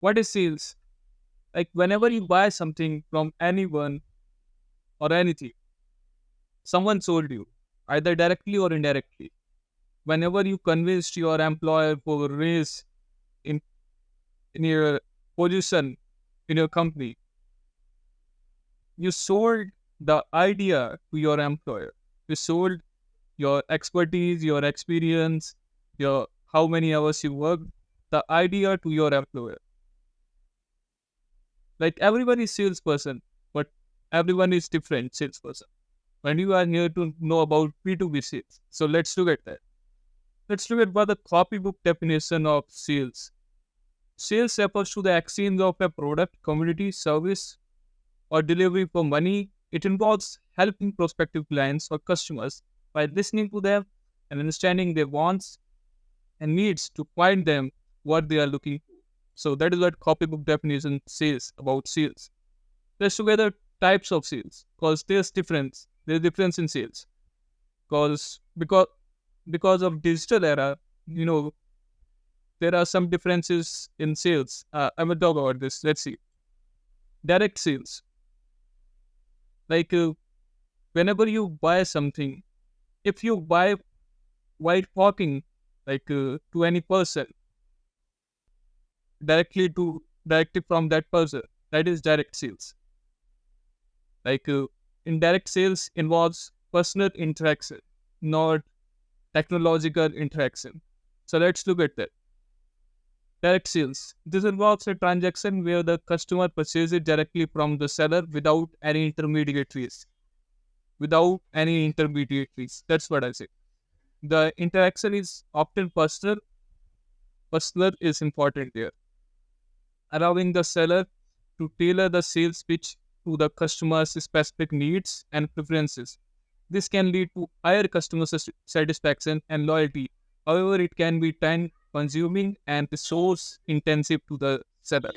What is sales? Like whenever you buy something from anyone or anything, someone sold you, either directly or indirectly. Whenever you convinced your employer for a raise in, in your position in your company, you sold the idea to your employer. You sold your expertise, your experience, your how many hours you worked, the idea to your employer. Like everyone is salesperson, but everyone is different salesperson. And you are here to know about B2B sales. So let's look at that. Let's look at what the copybook definition of sales. Sales refers to the exchange of a product, commodity, service, or delivery for money. It involves helping prospective clients or customers by listening to them and understanding their wants and needs to find them what they are looking for. So that is what copybook definition says about sales. Let's look at the types of sales because there's difference. There's difference in sales because of digital era. You know there are some differences in sales. I'm gonna talk about this. Let's see. Direct sales, like whenever you buy something, if you buy while talking to any person directly from that person, that is direct sales. Like indirect sales involves personal interaction, not technological interaction. So let's look at that. Direct sales. This involves a transaction where the customer purchases directly from the seller without any intermediaries. Without any intermediaries. That's what I say. The interaction is often personal. Personal is important here, allowing the seller to tailor the sales pitch to the customer's specific needs and preferences. This can lead to higher customer satisfaction and loyalty. However, it can be time consuming and resource intensive for the seller.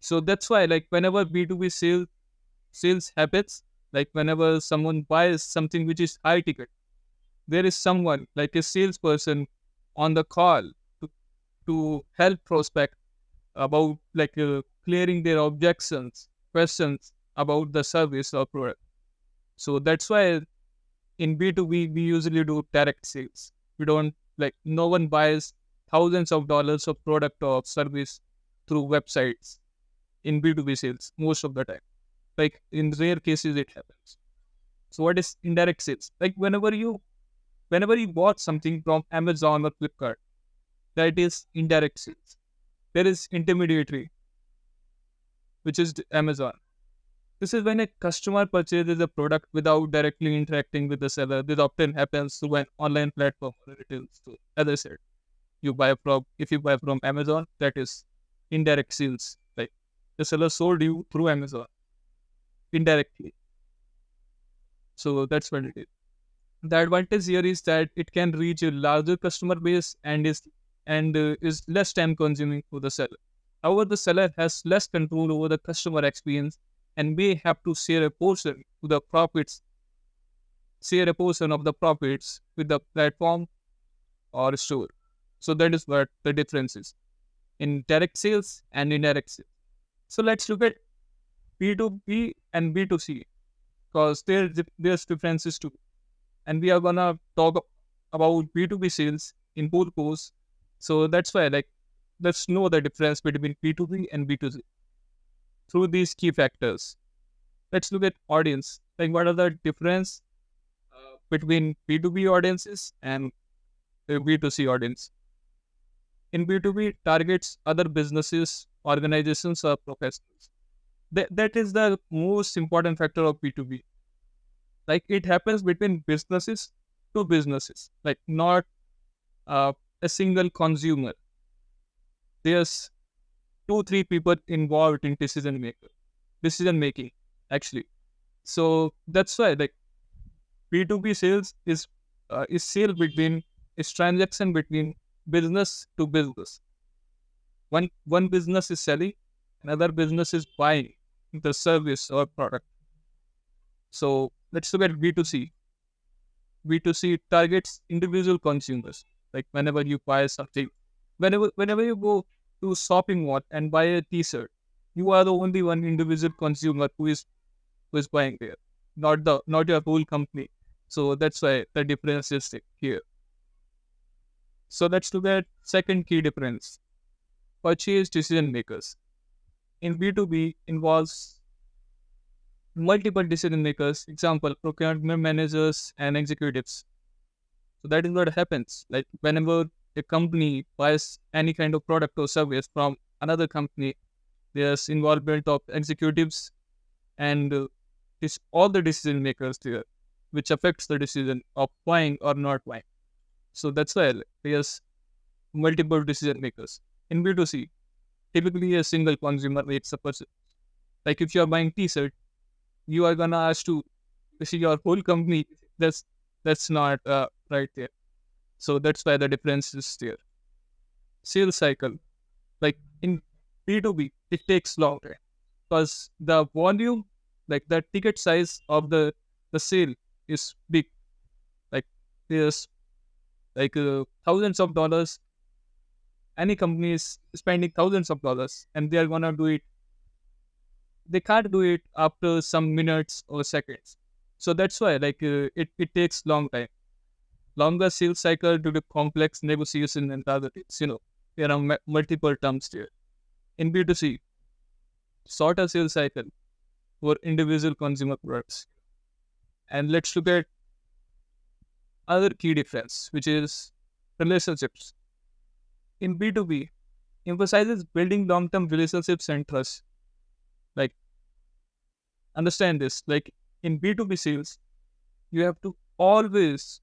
So that's why, like whenever B2B sales happens, like whenever someone buys something which is high ticket, there is someone like a salesperson on the call to, to help prospect about clearing their objections, questions about the service or product. So that's why in B2B we usually do direct sales. We don't no one buys thousands of dollars of product or service through websites in B2B sales most of the time. Like in rare cases it happens. So what is indirect sales? Like whenever you bought something from Amazon or Flipkart, that is indirect sales. There is intermediary, which is Amazon. This is when a customer purchases a product without directly interacting with the seller. This often happens through an online platform or a retail store. As I said, if you buy from Amazon, that is indirect sales. Like the seller sold you through Amazon indirectly. So that's what it is. The advantage here is that it can reach a larger customer base and is less time consuming for the seller. However, the seller has less control over the customer experience and may have to share a portion of the profits with the platform or store. So that is what the difference is in direct sales and indirect sales. So let's look at B2B and B2C because there's differences too. And we are gonna talk about B2B sales in both course. So that's why let's know the difference between B2B and B2C through these key factors. Let's look at audience. Like what are the difference between B2B audiences and B2C audience? In B2B targets other businesses, organizations or professionals. That is the most important factor of B2B. Like it happens between businesses to businesses, like not a single consumer. There's 2-3 people involved in decision making actually. So that's why B2B sales is transaction between business to business. One business is selling, another business is buying the service or product. So let's look at B2C. B2C targets individual consumers. Like whenever you buy something, whenever you go to shopping mall and buy a T-shirt, you are the only one individual consumer who is buying there, not your whole company. So that's why the difference is here. So let's look at second key difference: purchase decision makers. In B2B involves multiple decision makers, example, procurement managers and executives. So that is what happens. Like whenever a company buys any kind of product or service from another company, there's involvement of executives and it's all the decision makers there, which affects the decision of buying or not buying. So that's why there's multiple decision makers. In B2C, typically a single consumer makes a purchase. Like if you are buying T-shirt, you are gonna ask to see your whole company. That's not right there. So that's why the difference is there. Sales cycle, like in B2B, it takes long time because the volume, like the ticket size of the sale is big. Like there's like thousands of dollars. Any company is spending thousands of dollars, and they are gonna do it. They can't do it after some minutes or seconds. So that's why it takes long time, longer sales cycle due to complex negotiation and other things. There are multiple terms there. In B2C, shorter sales cycle for individual consumer products. And let's look at other key difference, which is relationships. In B2B, emphasizes building long-term relationships and trust. Like, understand this. Like in B2B sales, you have to always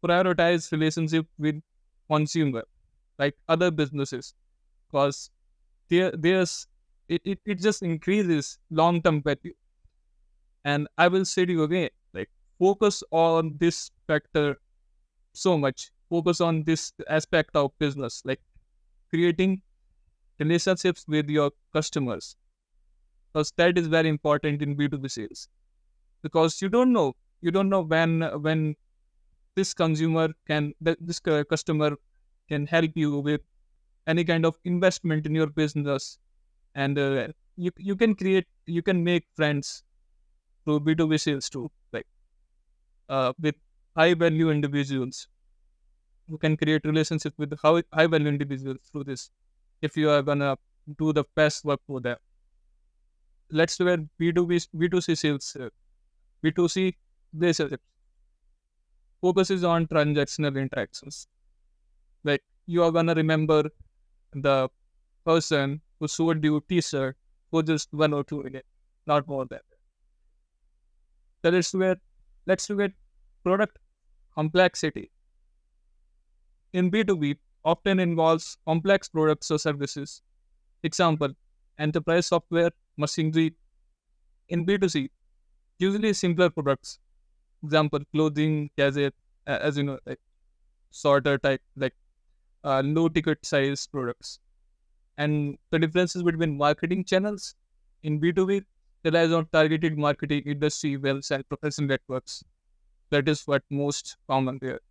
prioritize relationship with consumer, like other businesses, because there's it just increases long-term value. And I will say to you again, like focus on this factor so much. Focus on this aspect of business, like creating relationships with your customers, because that is very important in B2B sales. Because you don't know when this customer can help you with any kind of investment in your business, and you can make friends through B2B sales too, like with high value individuals. You can create relationships with high value individuals through this if you are gonna do the best work for them. Let's look at B2C sales. B2C relationships focuses on transactional interactions. Like you are gonna remember the person who sold you T-shirt for just 1 or 2 minutes, not more than that. So let's look at product complexity. In B2B, often involves complex products or services. Example, enterprise software, machinery. In B2C, usually simpler products. Example, clothing, gadget, as you know, like sorter type, like low ticket size products. And the differences between marketing channels in B2B relies on targeted marketing, industry events, and professional networks. That is what most common there.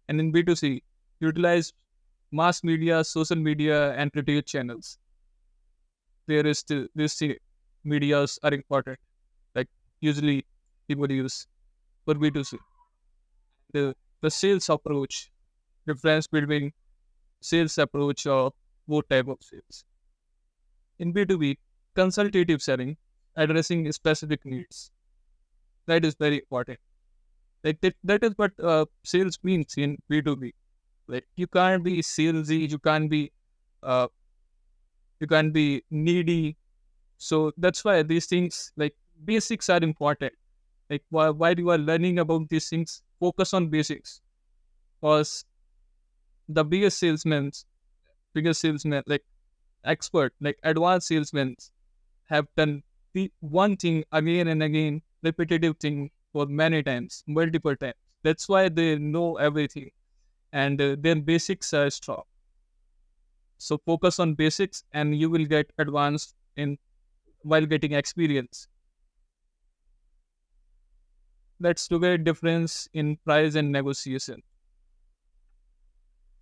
And in B2C, utilize mass media, social media, and retail channels. There is still these medias are important. Like usually people use for B2C. The sales approach, difference between sales approach or both type of sales. In B2B, consultative selling, addressing specific needs. That is very important. Like that is what sales means in B2B. Like you can't be salesy, uh, you can't be needy. So that's why these things like basics are important. Like while you are learning about these things, focus on basics. Because the biggest salesmen, like expert, like advanced salesmen, have done the one thing again and again, repetitive thing for many times, multiple times. That's why they know everything, and their basics are strong. So focus on basics, and you will get advanced in while getting experience. Let's look at difference in price and negotiation.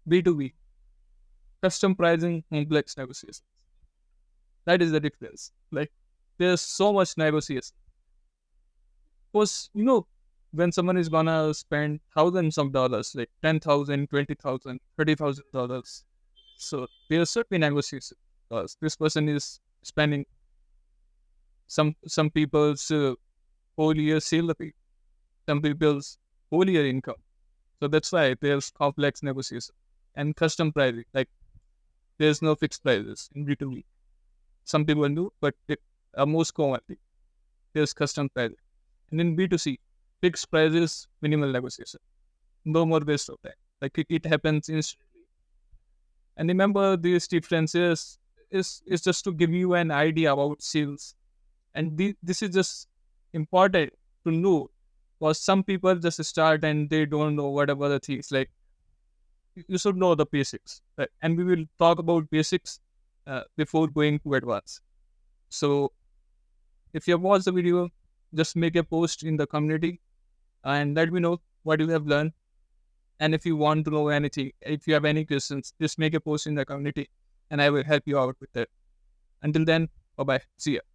B2B, custom pricing, complex negotiations. That is the difference. Like there's so much negotiation. Because when someone is gonna spend thousands of dollars, like 10,000, 20,000, $30,000, so there should be negotiation. Because this person is spending some people's whole year salary, some people's whole year income. So that's why there's complex negotiation and custom pricing. Like there's no fixed prices in B2B. Some people do, but most commonly there's custom pricing. And in B2C, fixed prices, minimal negotiation. No more waste of time. Like it happens instantly. And remember, these differences is just to give you an idea about sales. And this is just important to know, because some people just start and they don't know whatever the things. Like you should know the basics, right? And we will talk about basics before going to advance. So if you have watched the video, just make a post in the community and let me know what you have learned. And if you want to know anything, if you have any questions, just make a post in the community and I will help you out with that. Until then, bye bye. See ya.